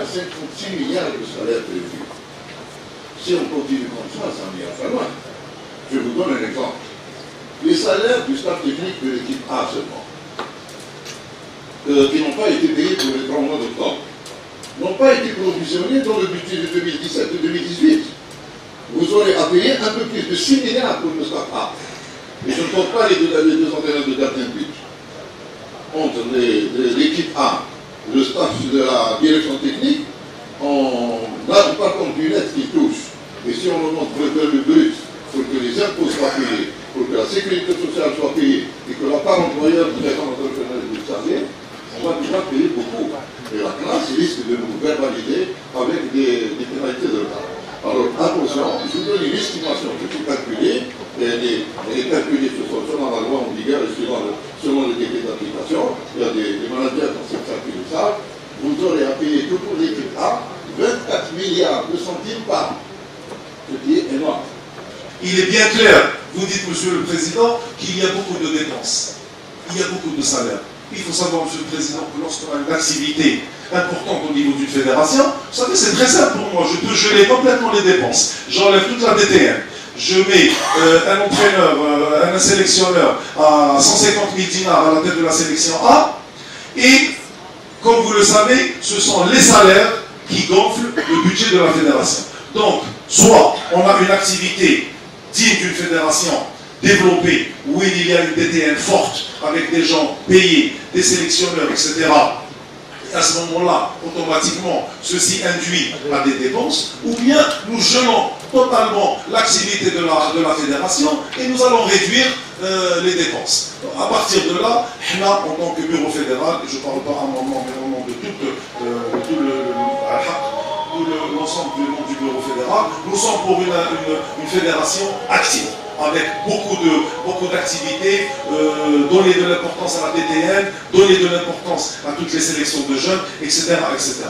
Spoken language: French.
a 56 milliards de salaires prévus. Si on continue comme ça n'ira pas loin. Je vous donne un exemple. Les salaires du staff technique de l'équipe A seulement, qui n'ont pas été payés pour les 3 mois d'octobre, n'ont pas été provisionnés dans le budget de 2017 et 2018. Vous aurez à payer un peu plus de 6 milliards pour le staff A. Et je ne compte pas les deux entraîneurs de gardien de but. Entre l'équipe A, le staff de la direction technique, on a par contre du net qui touche. Et si on augmente le brut pour que les impôts soient payés, pour que la sécurité sociale soit payée et que la part employeur du gérant entrepreneur du salarié, on va déjà payer beaucoup. Et la classe risque de nous verbaliser avec des pénalités de retard. Alors attention, je vous donne une estimation que vous calculez, et elle est calculée selon la loi en vigueur et selon le décret d'application. Il y a des managers dans cette calcul ça. Vous aurez à payer que pour l'équipe A 24 milliards de centimes par an. Ce qui est énorme. Il est bien clair, vous dites, Monsieur le Président, qu'il y a beaucoup de dépenses. Il y a beaucoup de salaires. Il faut savoir, Monsieur le Président, que lorsqu'on a une activité importante au niveau d'une fédération, vous savez, c'est très simple pour moi. Je peux geler complètement les dépenses. J'enlève toute la DTN. Je mets un entraîneur, un sélectionneur à 150 000 dinars à la tête de la sélection A. Et, comme vous le savez, ce sont les salaires qui gonflent le budget de la fédération. Donc, soit on a une activité digne d'une fédération développée, où il y a une DTN forte, avec des gens payés, des sélectionneurs, etc. Et à ce moment-là, automatiquement, ceci induit à des dépenses, ou bien nous gelons totalement l'activité de la fédération et nous allons réduire les dépenses. Donc, à partir de là, là, en tant que bureau fédéral, et je ne parle pas à mon nom, mais au nom de tout l'ensemble du bureau fédéral, nous sommes pour une fédération active, avec beaucoup d'activités, donner de l'importance à la DTN, donner de l'importance à toutes les sélections de jeunes, etc., etc.